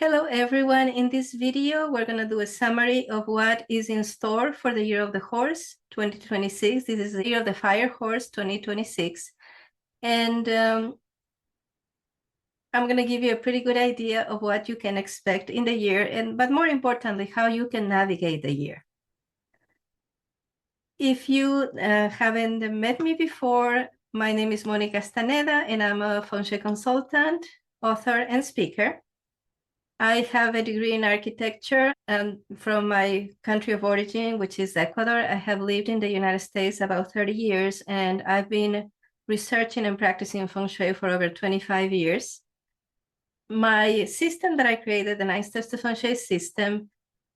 Hello everyone. In this video, we're going to do a summary of what is in store for the Year of the Horse 2026. This is the Year of the Fire Horse 2026. And I'm going to give you a pretty good idea of what you can expect in the year, but more importantly, how you can navigate the year. If you haven't met me before, my name is Moni Castaneda, and I'm a Feng Shui consultant, author, and speaker. I have a degree in architecture, and from my country of origin, which is Ecuador. I have lived in the United States about 30 years, and I've been researching and practicing Feng Shui for over 25 years. My system that I created, the 9 Steps to Feng Shui system,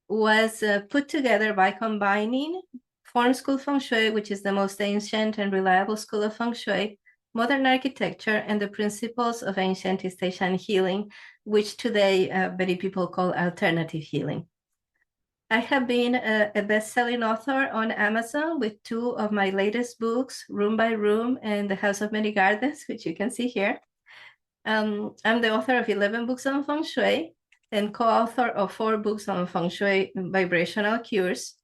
was put together by combining Form School Feng Shui, which is the most ancient and reliable school of Feng Shui, modern architecture, and the principles of ancient East Asian healing, which today many people call alternative healing. I have been a best-selling author on Amazon with 2 of my latest books, Room by Room and The House of Many Gardens, which you can see here. I'm the author of 11 books on Feng Shui and co-author of 4 books on Feng Shui vibrational cures.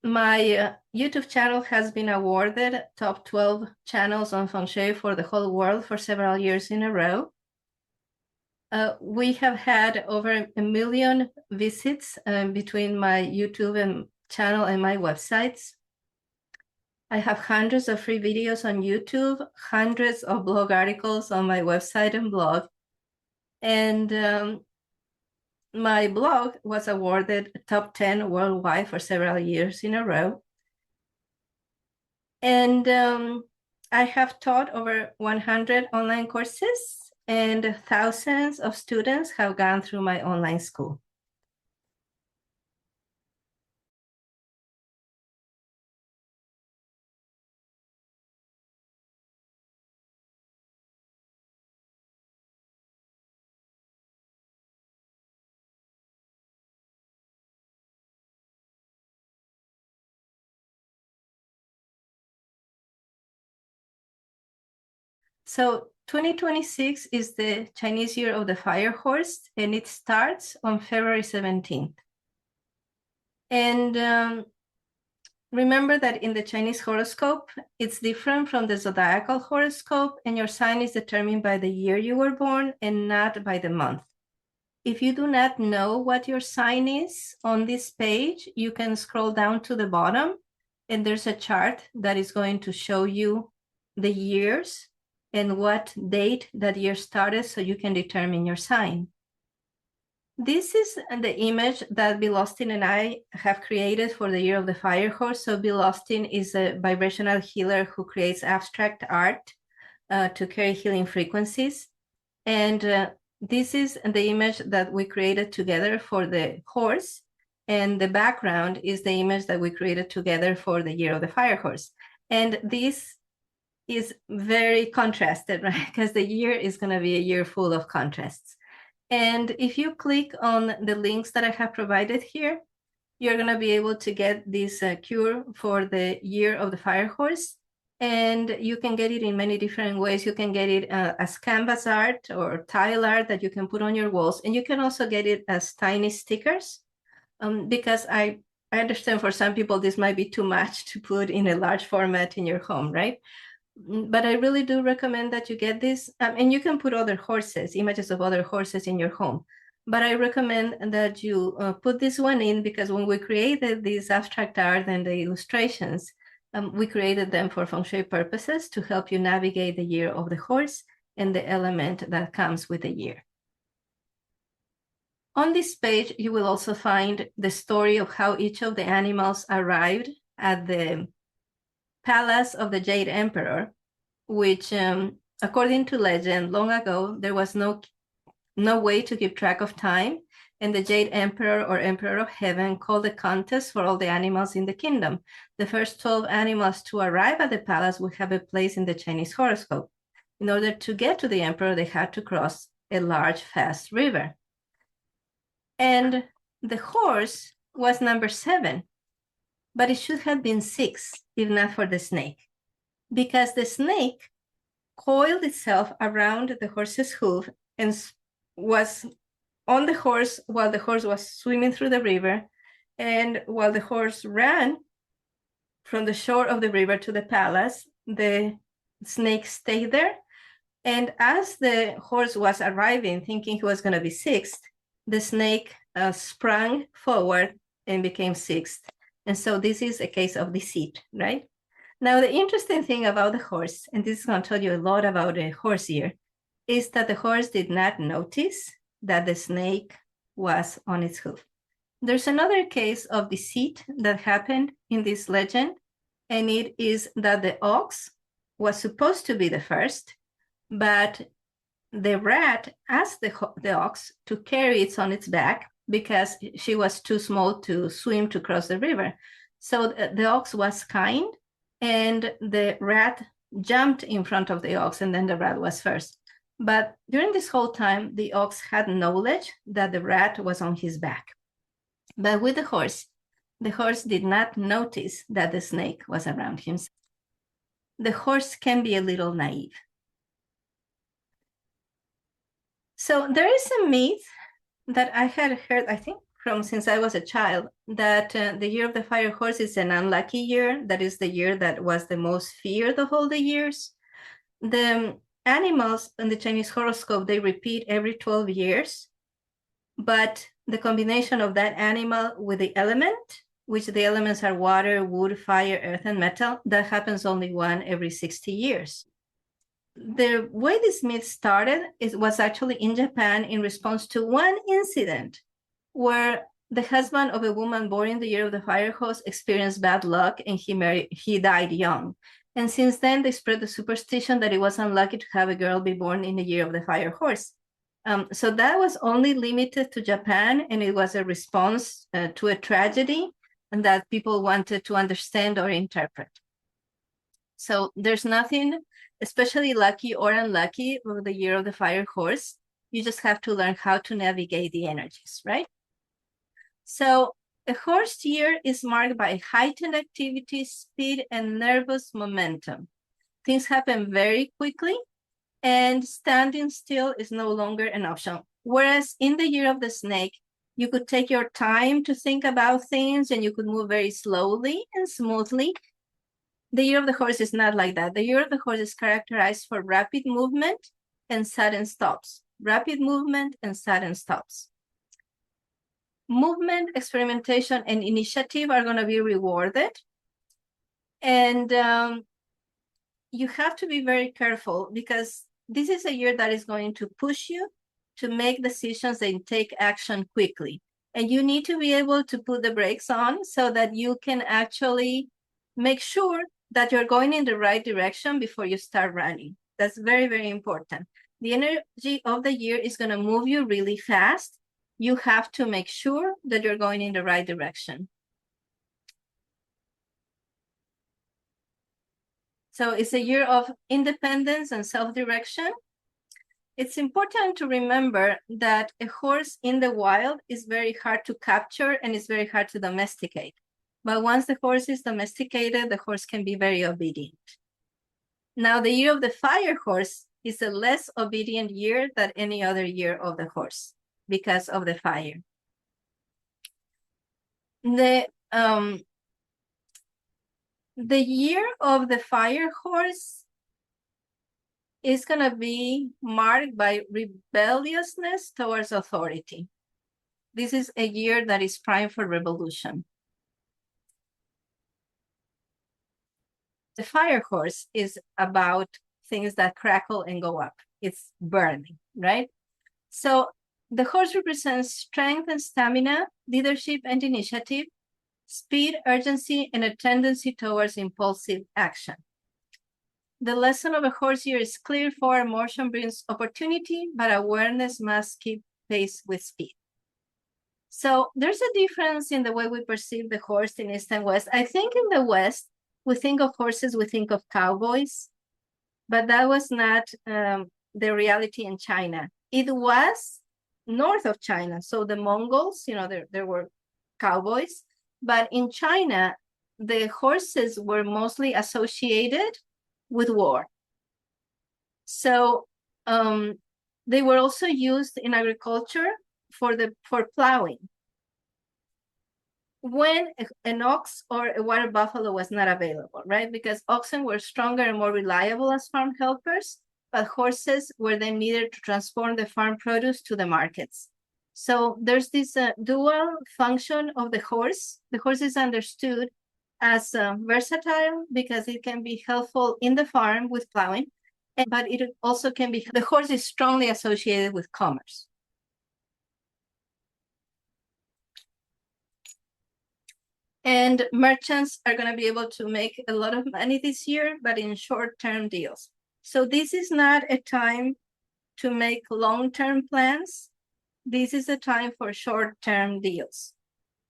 My YouTube channel has been awarded top 12 channels on Feng Shui for the whole world for several years in a row. We have had over 1 million visits between my YouTube channel and my websites. I have hundreds of free videos on YouTube, hundreds of blog articles on my website and blog. And my blog was awarded top 10 worldwide for several years in a row. And I have taught over 100 online courses, and thousands of students have gone through my online school. So 2026 is the Chinese Year of the Fire Horse, and it starts on February 17th. And remember that in the Chinese horoscope, it's different from the zodiacal horoscope, and your sign is determined by the year you were born and not by the month. If you do not know what your sign is on this page, you can scroll down to the bottom, and there's a chart that is going to show you the years and what date that year started, so you can determine your sign. This is the image that Bill Austin and I have created for the Year of the Fire Horse. So Bill Austin is a vibrational healer who creates abstract art to carry healing frequencies. And this is the image that we created together for the horse. And the background is the image that we created together for the Year of the Fire Horse. And this is very contrasted, right? Because the year is going to be a year full of contrasts. And if you click on the links that I have provided here, you're going to be able to get this cure for the Year of the Fire Horse. And you can get it in many different ways. You can get it as canvas art or tile art that you can put on your walls. And you can also get it as tiny stickers, because I understand for some people this might be too much to put in a large format in your home, right? But I really do recommend that you get this. And you can put other horses, images of other horses in your home. But I recommend that you put this one in, because when we created this abstract art and the illustrations, we created them for Feng Shui purposes to help you navigate the Year of the Horse and the element that comes with the year. On this page, you will also find the story of how each of the animals arrived at the palace of the Jade Emperor, which, according to legend, long ago, there was no way to keep track of time, and the Jade Emperor, or Emperor of Heaven, called a contest for all the animals in the kingdom. The first 12 animals to arrive at the palace would have a place in the Chinese horoscope. In order to get to the emperor, they had to cross a large, fast river. And the horse was number 7, but it should have been 6 if not for the snake, because the snake coiled itself around the horse's hoof and was on the horse while the horse was swimming through the river. And while the horse ran from the shore of the river to the palace, the snake stayed there. And as the horse was arriving, thinking he was going to be sixth, the snake sprang forward and became sixth. And so this is a case of deceit, right? Now, the interesting thing about the horse, and this is going to tell you a lot about a horse year, is that the horse did not notice that the snake was on its hoof. There's another case of deceit that happened in this legend, and it is that the ox was supposed to be the first, but the rat asked the ox to carry it on its back because she was too small to swim to cross the river. So the ox was kind, and the rat jumped in front of the ox, and then the rat was first. But during this whole time, the ox had knowledge that the rat was on his back. But with the horse did not notice that the snake was around him. The horse can be a little naive. So there is a myth that I had heard, I think, from since I was a child, that the year of the fire horse is an unlucky year. That is the year that was the most feared of all the years. The animals in the Chinese horoscope, they repeat every 12 years, but the combination of that animal with the element, which the elements are water, wood, fire, earth, and metal, that happens only one every 60 years. The way this myth started was actually in Japan in response to one incident where the husband of a woman born in the year of the fire horse experienced bad luck, and he died young. And since then, they spread the superstition that it was unlucky to have a girl be born in the year of the fire horse. So that was only limited to Japan, and it was a response to a tragedy and that people wanted to understand or interpret. So there's nothing especially lucky or unlucky with the year of the fire horse. You just have to learn how to navigate the energies, right? So a horse year is marked by heightened activity, speed, and nervous momentum. Things happen very quickly, and standing still is no longer an option. Whereas in the year of the snake, you could take your time to think about things, and you could move very slowly and smoothly. The year of the horse is not like that. The year of the horse is characterized for rapid movement and sudden stops. Rapid movement and sudden stops. Movement, experimentation, and initiative are going to be rewarded. And you have to be very careful, because this is a year that is going to push you to make decisions and take action quickly. And you need to be able to put the brakes on so that you can actually make sure that you're going in the right direction before you start running. That's very, very important. The energy of the year is going to move you really fast. You have to make sure that you're going in the right direction. So it's a year of independence and self-direction. It's important to remember that a horse in the wild is very hard to capture and it's very hard to domesticate. But once the horse is domesticated, the horse can be very obedient. Now, the year of the fire horse is a less obedient year than any other year of the horse because of the fire. The year of the fire horse is going to be marked by rebelliousness towards authority. This is a year that is prime for revolution. The fire horse is about things that crackle and go up. It's burning, right? So the horse represents strength and stamina, leadership and initiative, speed, urgency, and a tendency towards impulsive action. The lesson of a horse year is clear: forward motion brings opportunity, but awareness must keep pace with speed. So there's a difference in the way we perceive the horse in East and West. I think in the West, we think of horses, we think of cowboys, but that was not the reality in China. It was north of China. So the Mongols, there were cowboys, but in China, the horses were mostly associated with war. So they were also used in agriculture for plowing. When an ox or a water buffalo was not available, right? Because oxen were stronger and more reliable as farm helpers, but horses were then needed to transform the farm produce to the markets. So there's this dual function of the horse. The horse is understood as versatile because it can be helpful in the farm with plowing, but it also can be, the horse is strongly associated with commerce. And merchants are going to be able to make a lot of money this year, but in short-term deals. So this is not a time to make long-term plans. This is a time for short-term deals.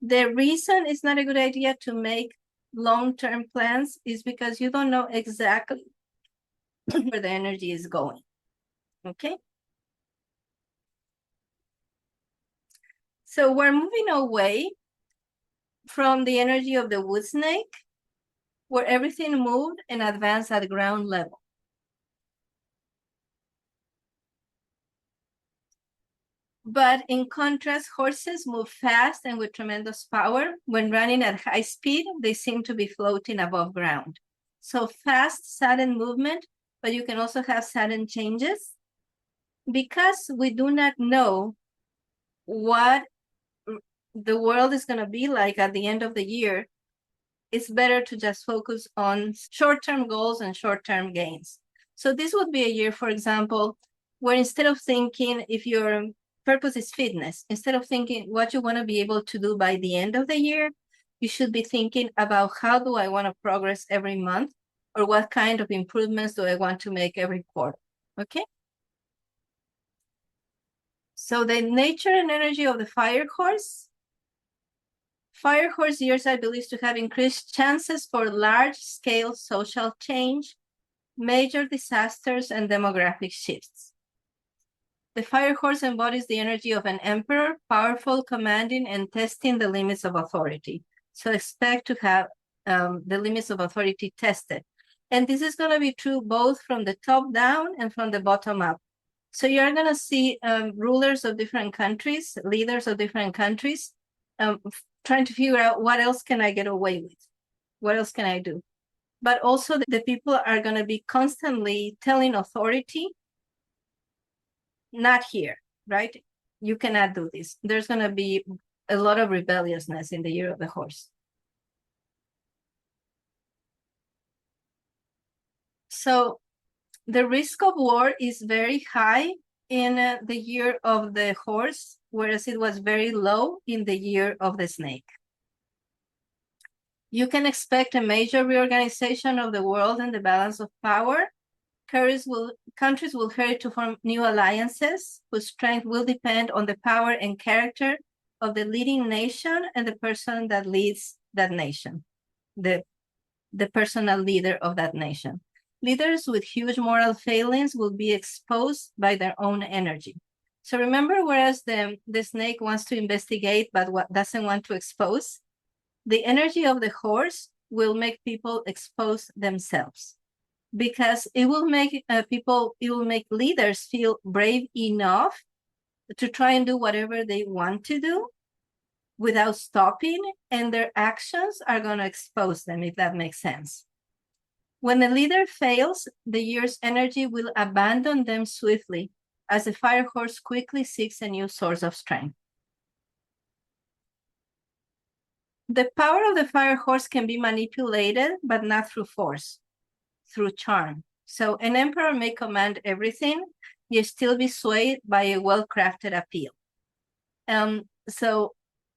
The reason it's not a good idea to make long-term plans is because you don't know exactly where the energy is going, okay? So we're moving away from the energy of the wood snake, where everything moved and advanced at ground level. But in contrast, horses move fast and with tremendous power. When running at high speed, they seem to be floating above ground. So fast, sudden movement, but you can also have sudden changes. Because we do not know what the world is going to be like at the end of the year, it's better to just focus on short-term goals and short-term gains. So this would be a year, for example, where instead of thinking if your purpose is fitness, instead of thinking what you want to be able to do by the end of the year, you should be thinking about how do I want to progress every month, or what kind of improvements do I want to make every quarter, okay? So the nature and energy of the fire horse. Fire horse years are believed to have increased chances for large-scale social change, major disasters, and demographic shifts. The fire horse embodies the energy of an emperor, powerful, commanding, and testing the limits of authority. So expect to have the limits of authority tested. And this is going to be true both from the top down and from the bottom up. So you're going to see rulers of different countries, leaders of different countries, trying to figure out what else can I get away with? What else can I do? But also the people are going to be constantly telling authority, not here, right? You cannot do this. There's going to be a lot of rebelliousness in the year of the horse. So the risk of war is very high in the year of the horse, whereas it was very low in the year of the snake. You can expect a major reorganization of the world and the balance of power. Countries will hurry to form new alliances whose strength will depend on the power and character of the leading nation and the person that leads that nation, the personal leader of that nation. Leaders with huge moral failings will be exposed by their own energy. So remember, whereas the snake wants to investigate but doesn't want to expose, the energy of the horse will make people expose themselves, because it will make leaders feel brave enough to try and do whatever they want to do without stopping, and their actions are going to expose them, if that makes sense. When the leader fails, the year's energy will abandon them swiftly, as the fire horse quickly seeks a new source of strength. The power of the fire horse can be manipulated, but not through force, through charm. So an emperor may command everything, yet still be swayed by a well-crafted appeal. So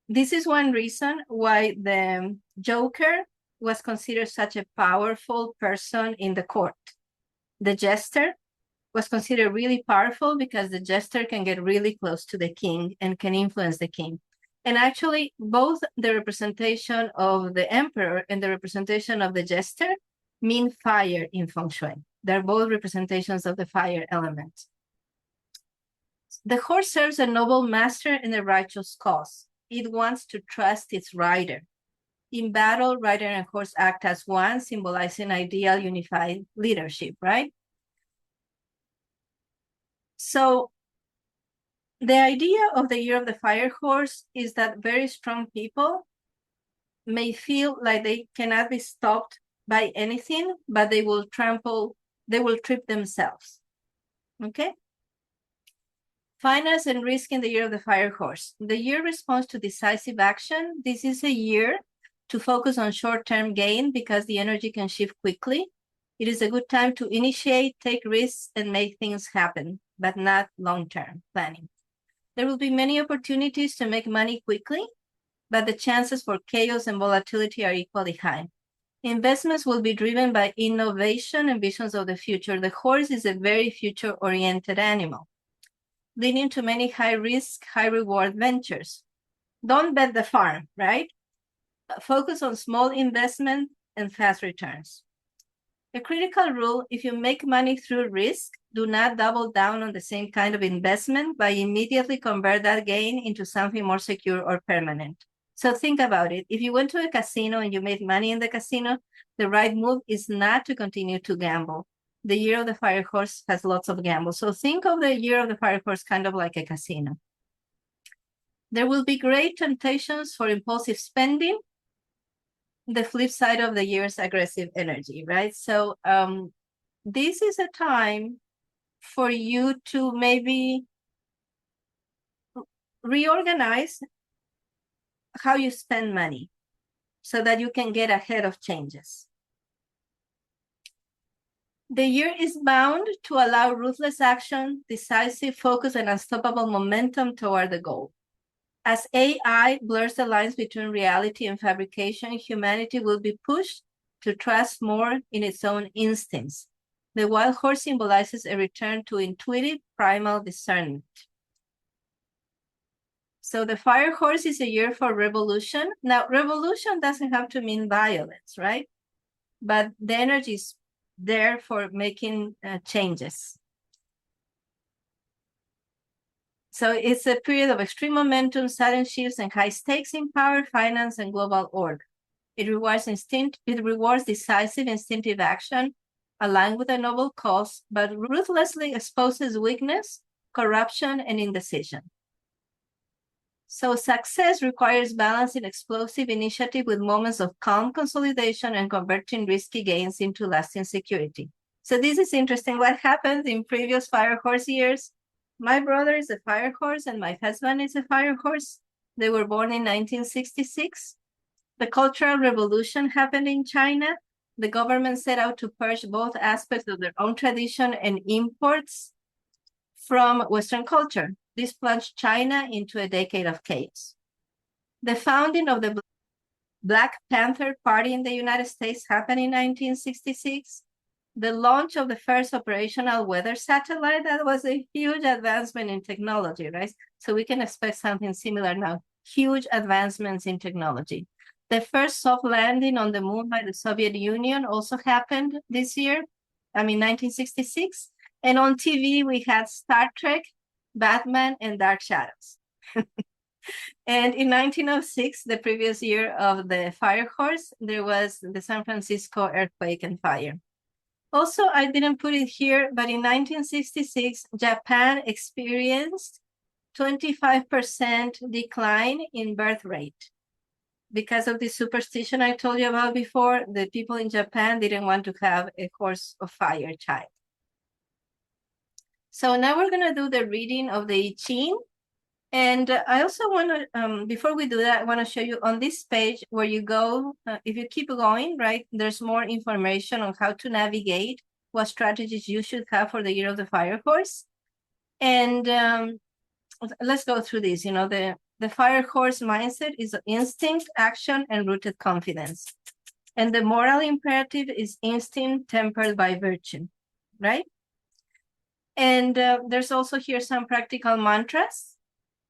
this is one reason why the Joker was considered such a powerful person in the court. The jester was considered really powerful because the jester can get really close to the king and can influence the king. And actually, both the representation of the emperor and the representation of the jester mean fire in Feng Shui. They're both representations of the fire element. The horse serves a noble master in a righteous cause. It wants to trust its rider. In battle, rider and horse act as one, symbolizing ideal unified leadership, right? So The idea of the year of the fire horse is that very strong people may feel like they cannot be stopped by anything, but they will trip themselves. Okay? Finance and risk in the year of the fire horse. The year responds to decisive action. This is a year to focus on short-term gain because the energy can shift quickly. It is a good time to initiate, take risks, and make things happen, but not long-term planning. There will be many opportunities to make money quickly, but the chances for chaos and volatility are equally high. Investments will be driven by innovation and visions of the future. The horse is a very future-oriented animal, leading to many high-risk, high-reward ventures. Don't bet the farm, right? Focus on small investment and fast returns. A critical rule, if you make money through risk, do not double down on the same kind of investment by immediately convert that gain into something more secure or permanent. So think about it. If you went to a casino and you made money in the casino, the right move is not to continue to gamble. The year of the fire horse has lots of gambles. So think of the year of the fire horse kind of like a casino. There will be great temptations for impulsive spending, the flip side of the year's aggressive energy, right? So this is a time for you to maybe reorganize how you spend money so that you can get ahead of changes. The year is bound to allow ruthless action, decisive focus, and unstoppable momentum toward the goal. As AI blurs the lines between reality and fabrication, humanity will be pushed to trust more in its own instincts. The wild horse symbolizes a return to intuitive, primal discernment. So the fire horse is a year for revolution. Now, revolution doesn't have to mean violence, right? But the energy is there for making changes. So it's a period of extreme momentum, sudden shifts, and high stakes in power, finance, and global order. It rewards decisive, instinctive action aligned with a noble cause, but ruthlessly exposes weakness, corruption, and indecision. So success requires balancing explosive initiative with moments of calm consolidation and converting risky gains into lasting security. So this is interesting. What happened in previous fire horse years? My brother is a fire horse and my husband is a fire horse. They were born in 1966. The Cultural Revolution happened in China. The government set out to purge both aspects of their own tradition and imports from Western culture. This plunged China into a decade of chaos. The founding of the Black Panther Party in the United States happened in 1966. The launch of the first operational weather satellite, that was a huge advancement in technology, right? So we can expect something similar now, huge advancements in technology. The first soft landing on the moon by the Soviet Union also happened this year, 1966. And on TV, we had Star Trek, Batman, and Dark Shadows. And in 1906, the previous year of the fire horse, there was the San Francisco earthquake and fire. Also, I didn't put it here, but in 1966, Japan experienced 25% decline in birth rate. Because of the superstition I told you about before, the people in Japan didn't want to have a horse of fire child. So now we're going to do the reading of the I Ching. And I also want to, before we do that, I want to show you on this page where you go, if you keep going, right, there's more information on how to navigate, what strategies you should have for the year of the fire horse. And let's go through this. You know, the fire horse mindset is instinct, action, and rooted confidence. And the moral imperative is instinct tempered by virtue, right? And there's also here some practical mantras.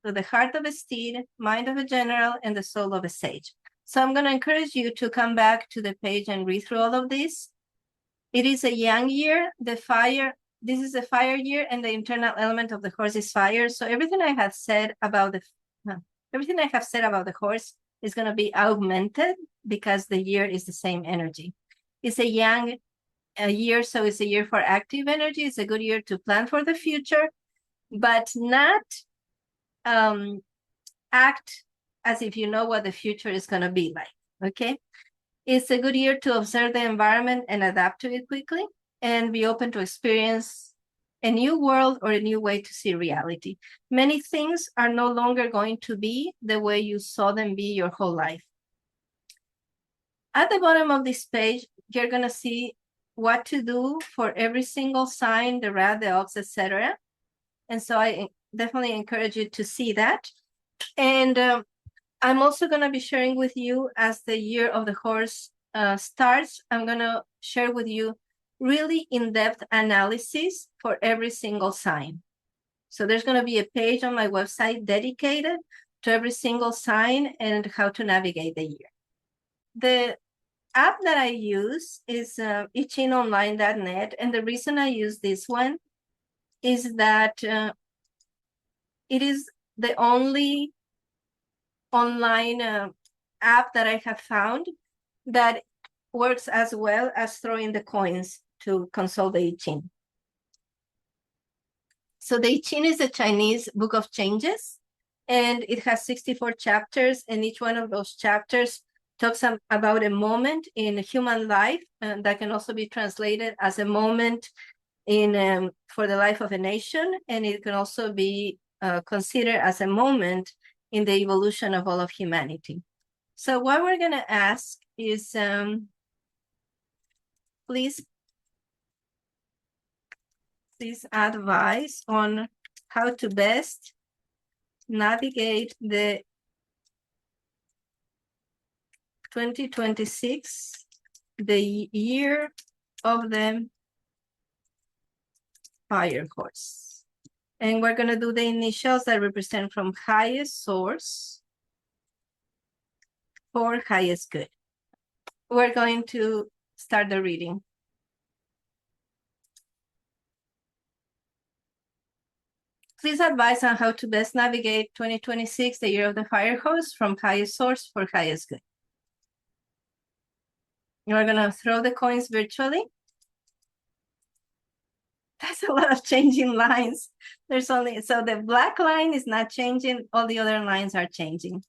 So the heart of a steed, mind of a general, and the soul of a sage. So I'm going to encourage you to come back to the page and read through all of this. It is a yang year. This is a fire year, and the internal element of the horse is fire. So everything I have said about the horse is going to be augmented because the year is the same energy. It's a yang year, so it's a year for active energy. It's a good year to plan for the future, but not act as if you know what the future is going to be like, okay? It's a good year to observe the environment and adapt to it quickly and be open to experience a new world or a new way to see reality. Many things are no longer going to be the way you saw them be your whole life. At the bottom of this page, you're going to see what to do for every single sign, the rat, the ox, etc. And so I definitely encourage you to see that. And I'm also going to be sharing with you as the year of the horse starts, I'm going to share with you really in-depth analysis for every single sign. So there's going to be a page on my website dedicated to every single sign and how to navigate the year. The app that I use is ichingonline.net. And the reason I use this one is that it is the only online app that I have found that works as well as throwing the coins to consult the I Ching. So the I Ching is a Chinese book of changes, and it has 64 chapters, and each one of those chapters talks about a moment in human life, and that can also be translated as a moment in for the life of a nation, and it can also be considered as a moment in the evolution of all of humanity. So what we're going to ask is, please advise on how to best navigate the 2026, the year of the fire horse. And we're going to do the initials that represent from highest source for highest good. We're going to start the reading. Please advise on how to best navigate 2026, the year of the fire horse, from highest source for highest good. You're going to throw the coins virtually. That's a lot of changing lines. There's only, so the black line is not changing, all the other lines are changing.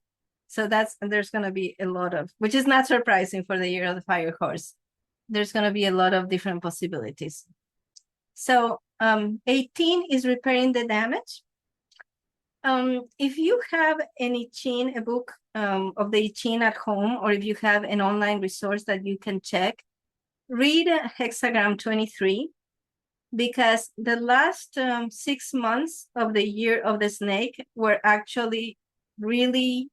So there's going to be a lot of, which is not surprising for the year of the fire horse. There's going to be a lot of different possibilities. So 18 is repairing the damage. If you have an I Ching, a book of the I Ching at home, or if you have an online resource that you can check, read hexagram 23, because the last 6 months of the year of the snake were actually really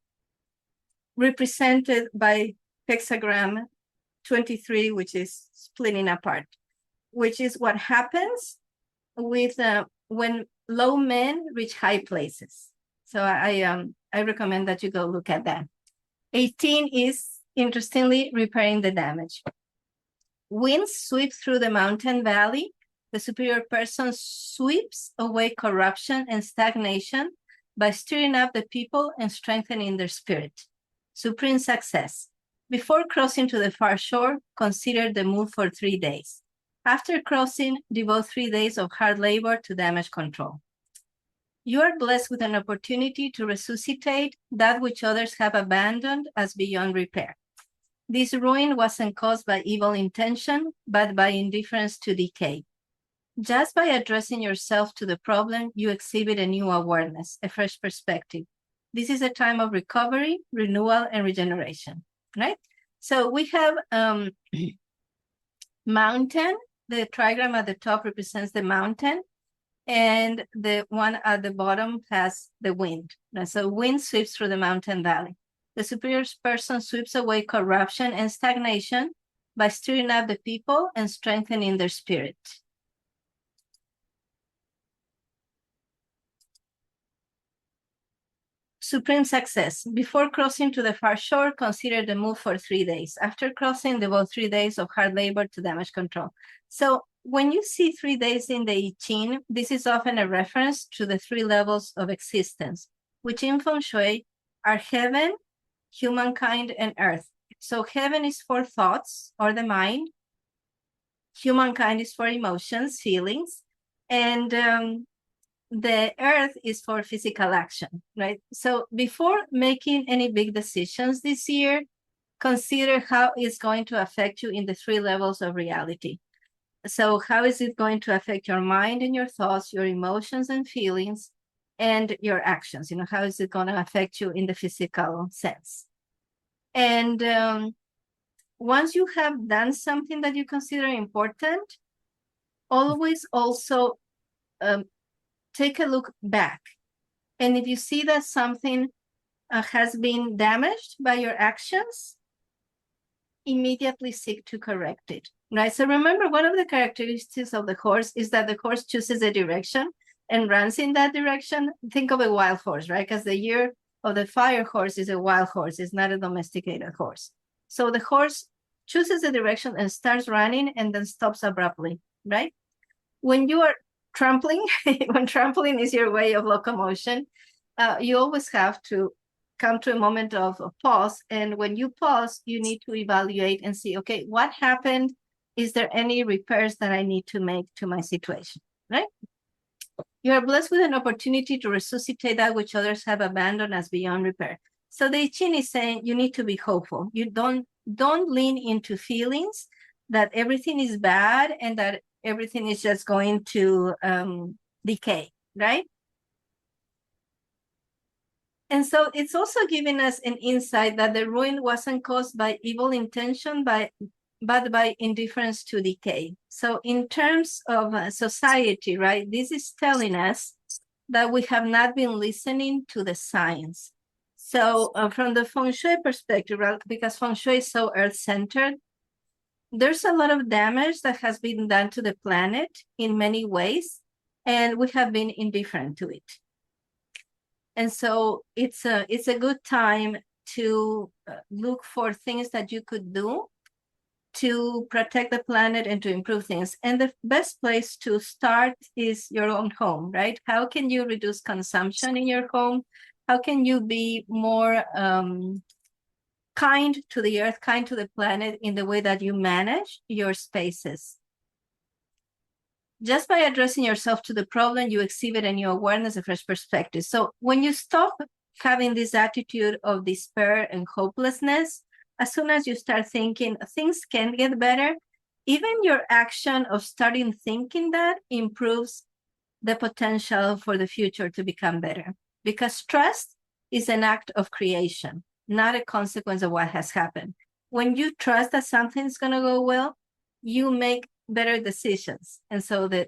represented by hexagram 23, which is splitting apart, which is what happens with when low men reach high places. So I recommend that you go look at that. 18 is, interestingly, repairing the damage. Winds sweep through the mountain valley. The superior person sweeps away corruption and stagnation by stirring up the people and strengthening their spirit. Supreme success. Before crossing to the far shore, consider the move for 3 days. After crossing, devote 3 days of hard labor to damage control. You are blessed with an opportunity to resuscitate that which others have abandoned as beyond repair. This ruin wasn't caused by evil intention, but by indifference to decay. Just by addressing yourself to the problem, you exhibit a new awareness, a fresh perspective. This is a time of recovery, renewal, and regeneration, right? So we have mountain. The trigram at the top represents the mountain, and the one at the bottom has the wind. So wind sweeps through the mountain valley. The superior person sweeps away corruption and stagnation by stirring up the people and strengthening their spirit. Supreme success. Before crossing to the far shore, consider the move for 3 days. After crossing, devote 3 days of hard labor to damage control. So when you see 3 days in the I Ching, this is often a reference to the 3 levels of existence, which in Feng Shui are heaven, humankind, and earth. So heaven is for thoughts or the mind. Humankind is for emotions, feelings, and the earth is for physical action, right? So before making any big decisions this year, consider how it's going to affect you in the 3 levels of reality. So how is it going to affect your mind and your thoughts, your emotions and feelings, and your actions? How is it going to affect you in the physical sense? And once you have done something that you consider important, always also take a look back. And if you see that something has been damaged by your actions, immediately seek to correct it, right? So remember, one of the characteristics of the horse is that the horse chooses a direction and runs in that direction. Think of a wild horse, right? Because the year of the fire horse is a wild horse, it's not a domesticated horse. So the horse chooses a direction and starts running and then stops abruptly, right? When you are trampling, when trampling is your way of locomotion, you always have to come to a moment of pause. And when you pause, you need to evaluate and see, okay, what happened? Is there any repairs that I need to make to my situation, right? You are blessed with an opportunity to resuscitate that which others have abandoned as beyond repair. So the I Ching is saying you need to be hopeful. You don't lean into feelings that everything is bad and that everything is just going to decay, right? And so it's also giving us an insight that the ruin wasn't caused by evil intention, but by indifference to decay. So in terms of society, right, this is telling us that we have not been listening to the signs. So from the Feng Shui perspective, right, because Feng Shui is so earth-centered, there's a lot of damage that has been done to the planet in many ways, and we have been indifferent to it. And so it's a good time to look for things that you could do to protect the planet and to improve things. And the best place to start is your own home, right? How can you reduce consumption in your home? How can you be more kind to the earth, kind to the planet in the way that you manage your spaces? Just by addressing yourself to the problem, you exhibit a new awareness, a fresh perspective. So when you stop having this attitude of despair and hopelessness, as soon as you start thinking things can get better, even your action of starting thinking that improves the potential for the future to become better. Because trust is an act of creation, not a consequence of what has happened. When you trust that something's going to go well, you make better decisions. And so the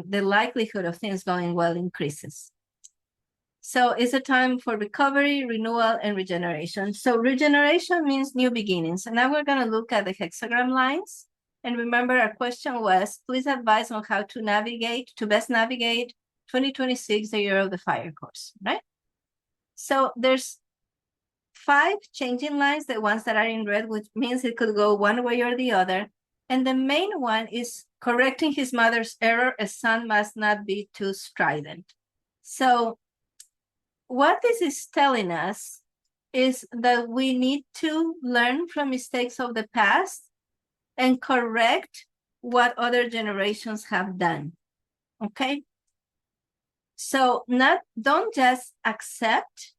likelihood of things going well increases. So it's a time for recovery, renewal, and regeneration. So regeneration means new beginnings. And now we're going to look at the hexagram lines. And remember, our question was, please advise on how to best navigate 2026, the year of the fire course, right? So there's 5 changing lines, the ones that are in red, which means it could go one way or the other. And the main one is correcting his mother's error. A son must not be too strident. So what this is telling us is that we need to learn from mistakes of the past and correct what other generations have done, okay? So don't just accept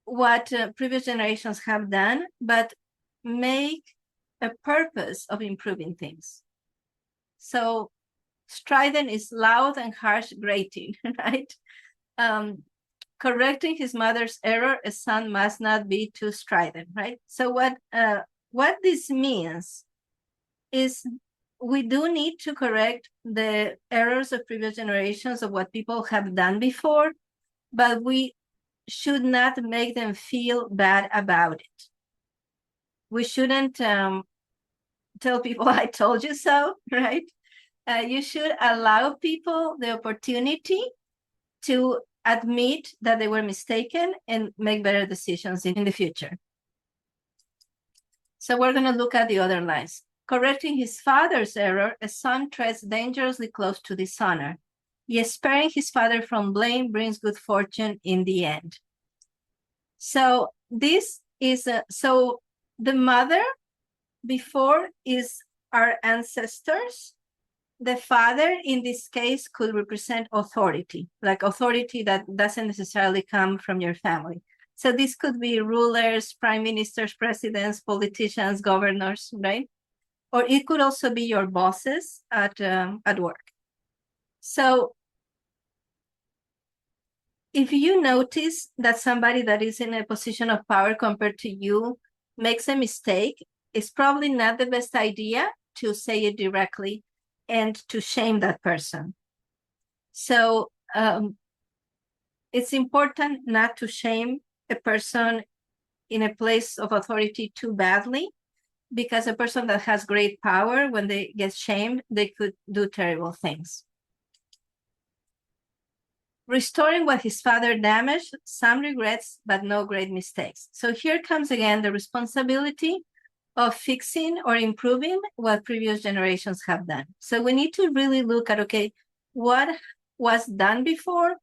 what previous generations have done, but make a purpose of improving things. So strident is loud and harsh grating, right? Correcting his mother's error, a son must not be too strident, right? So what this means is we do need to correct the errors of previous generations of what people have done before, but we should not make them feel bad about it. We shouldn't tell people, I told you so, right? You should allow people the opportunity to admit that they were mistaken and make better decisions in the future. So we're going to look at the other lines. Correcting his father's error, a son treads dangerously close to dishonor. Yet sparing his father from blame brings good fortune in the end. So this is so the mother before is our ancestors, The father in this case could represent authority, like authority that doesn't necessarily come from your family. So this could be rulers, prime ministers, presidents, politicians, governors, right? Or it could also be your bosses at work. So if you notice that somebody that is in a position of power compared to you makes a mistake, it's probably not the best idea to say it directly and to shame that person. So it's important not to shame a person in a place of authority too badly, because a person that has great power, when they get shamed, they could do terrible things. Restoring what his father damaged, some regrets, but no great mistakes. So here comes again the responsibility of fixing or improving what previous generations have done. So we need to really look at, okay, what was done before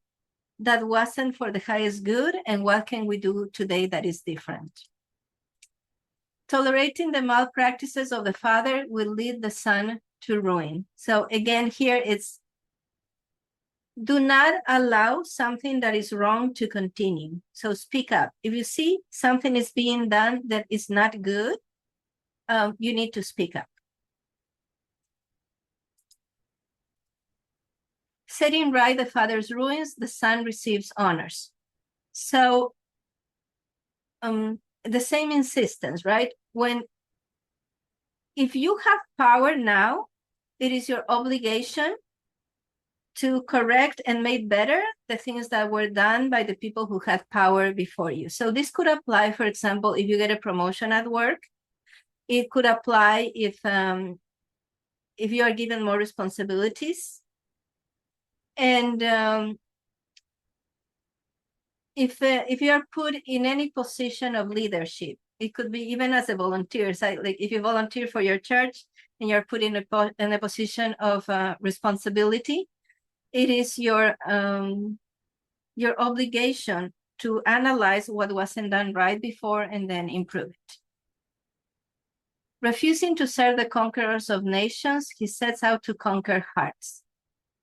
that wasn't for the highest good, and what can we do today that is different? Tolerating the malpractices of the father will lead the son to ruin. So again, here it's do not allow something that is wrong to continue. So speak up. If you see something is being done that is not good, you need to speak up. Setting right the father's ruins, the son receives honors. So the same insistence, right? If you have power now, it is your obligation to correct and make better the things that were done by the people who had power before you. So this could apply, for example, if you get a promotion at work. It could apply if you are given more responsibilities. And if you are put in any position of leadership, it could be even as a volunteer. So like if you volunteer for your church and you're put in a position of responsibility, it is your obligation to analyze what wasn't done right before and then improve it. Refusing to serve the conquerors of nations, he sets out to conquer hearts.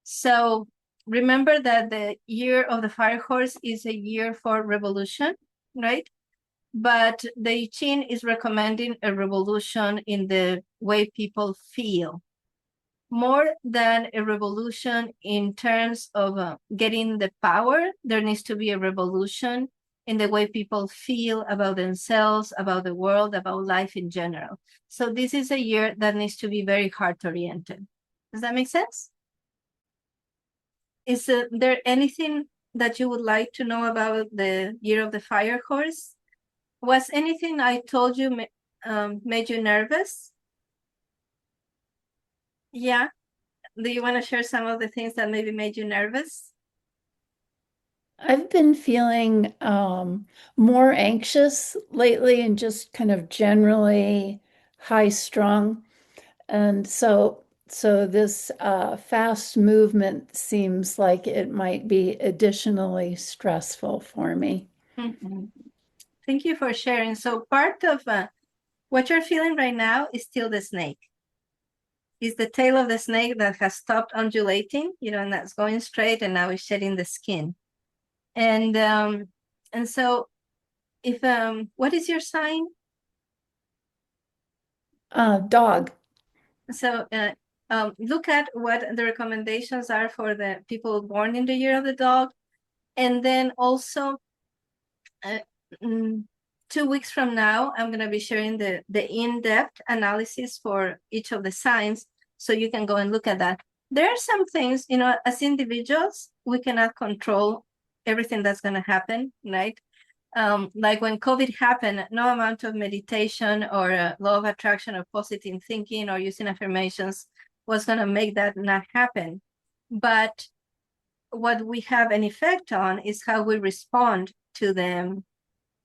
So remember that the year of the fire horse is a year for revolution, right? But the I Ching is recommending a revolution in the way people feel, more than a revolution in terms of getting the power. There needs to be a revolution in the way people feel about themselves, about the world, about life in general. So this is a year that needs to be very heart-oriented. Does that make sense? Is there anything that you would like to know about the year of the fire horse? Was anything I told you made you nervous? Yeah. Do you want to share some of the things that maybe made you nervous? I've been feeling more anxious lately and just kind of generally high strung. And so this fast movement seems like it might be additionally stressful for me. Mm-hmm. Thank you for sharing. So part of what you're feeling right now is still the snake. Is the tail of the snake that has stopped undulating, and that's going straight, and now is shedding the skin. And so if what is your sign? Dog. So look at what the recommendations are for the people born in the year of the dog. And then also 2 weeks from now, I'm going to be sharing the in-depth analysis for each of the signs, so you can go and look at that. There are some things, as individuals, we cannot control everything that's going to happen, right? Like when COVID happened, no amount of meditation or law of attraction or positive thinking or using affirmations was going to make that not happen. But what we have an effect on is how we respond to them,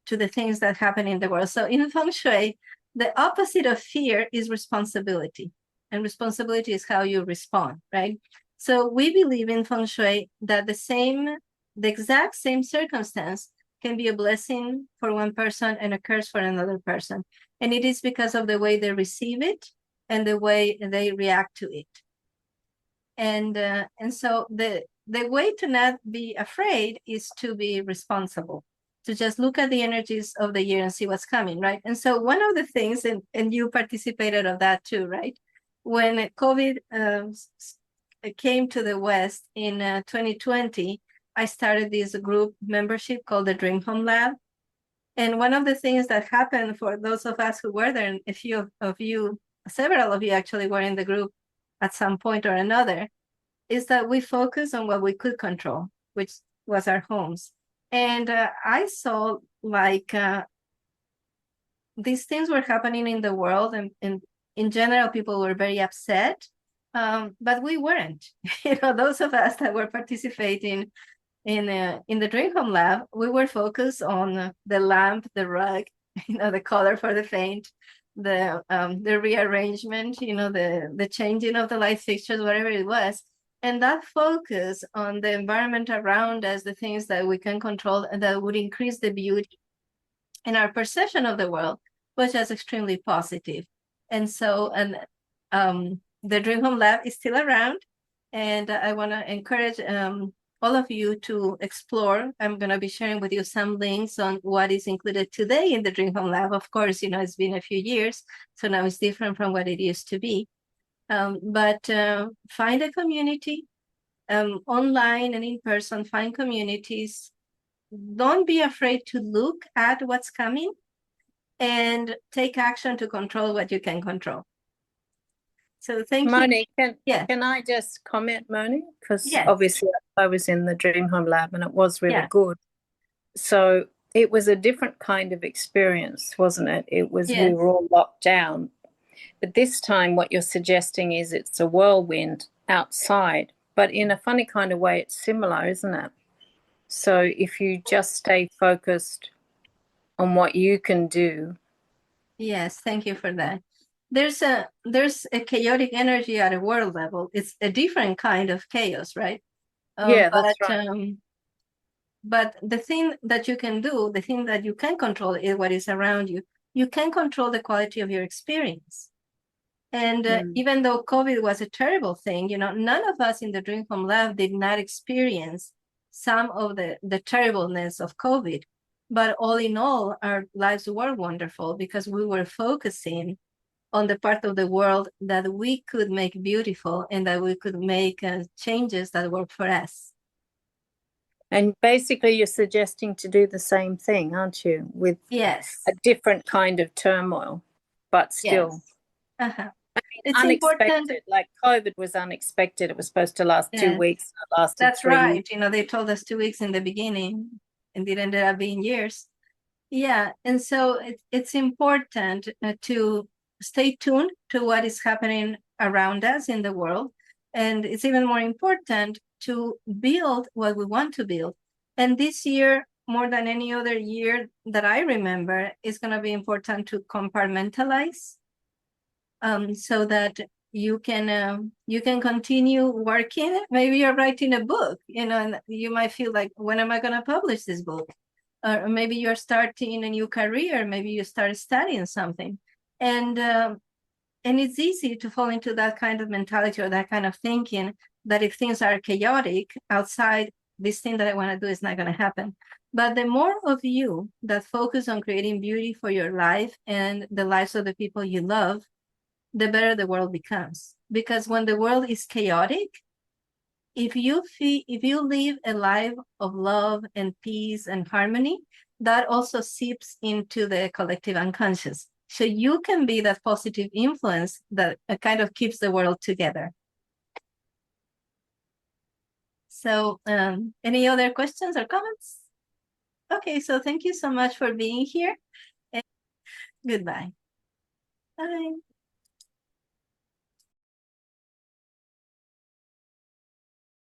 to the things that happen in the world. So in Feng Shui, the opposite of fear is responsibility. And responsibility is how you respond, right? So we believe in Feng Shui that the exact same circumstance can be a blessing for one person and a curse for another person. And it is because of the way they receive it and the way they react to it. And so the way to not be afraid is to be responsible, to just look at the energies of the year and see what's coming, right? And so one of the things, and you participated of that too, right? When COVID came to the West in 2020, I started this group membership called the Dream Home Lab. And one of the things that happened for those of us who were there, and a few of you, several of you actually were in the group at some point or another, is that we focus on what we could control, which was our homes. And I saw like these things were happening in the world, and in general, people were very upset, but we weren't. Those of us that were participating in the Dream Home Lab, we were focused on the lamp, the rug, the color for the paint, the rearrangement, the changing of the light fixtures, whatever it was. And that focus on the environment around us, the things that we can control and that would increase the beauty and our perception of the world was just extremely positive. And so, the Dream Home Lab is still around, and I want to encourage all of you to explore. I'm going to be sharing with you some links on what is included today in the Dream Home Lab. Of course, it's been a few years, so now it's different from what it used to be. But find a community, online and in person, find communities. Don't be afraid to look at what's coming and take action to control what you can control. So thank Moni, you. can I just comment, Moni? Because Yes. obviously I was in the Dream Home Lab and it was really Yeah. good. So it was a different kind of experience, wasn't it? It was, Yes. we were all locked down. But this time what you're suggesting is it's a whirlwind outside, but in a funny kind of way, it's similar, isn't it? So if you just stay focused on what you can do. Yes, thank you for that. There's a chaotic energy at a world level. It's a different kind of chaos, right? Yeah, that's right. But the thing that you can do, the thing that you can control is what is around you. You can control the quality of your experience. And even though COVID was a terrible thing, none of us in the Dream Home Lab did not experience some of the terribleness of COVID. But all in all, our lives were wonderful because we were focusing on the part of the world that we could make beautiful and that we could make changes that work for us. And basically you're suggesting to do the same thing, aren't you? With Yes. a different kind of turmoil, but still. Yes. Uh-huh. I mean, It's unexpected, important. like COVID was unexpected. It was supposed to last 2 weeks. It lasted That's 3 right. weeks. They told us 2 weeks in the beginning and it ended up being years. Yeah. And so it's important to stay tuned to what is happening around us in the world. And it's even more important to build what we want to build. And this year, more than any other year that I remember, is going to be important to compartmentalize, so that you can continue working. Maybe you're writing a book, and you might feel like, when am I going to publish this book? Or maybe you're starting a new career. Maybe you start studying something, and it's easy to fall into that kind of mentality or that kind of thinking that if things are chaotic outside, this thing that I want to do is not going to happen. But the more of you that focus on creating beauty for your life and the lives of the people you love, the better the world becomes. Because when the world is chaotic, if you live a life of love and peace and harmony, that also seeps into the collective unconscious. So you can be that positive influence that kind of keeps the world together. So any other questions or comments? Okay, so thank you so much for being here. And goodbye. Bye.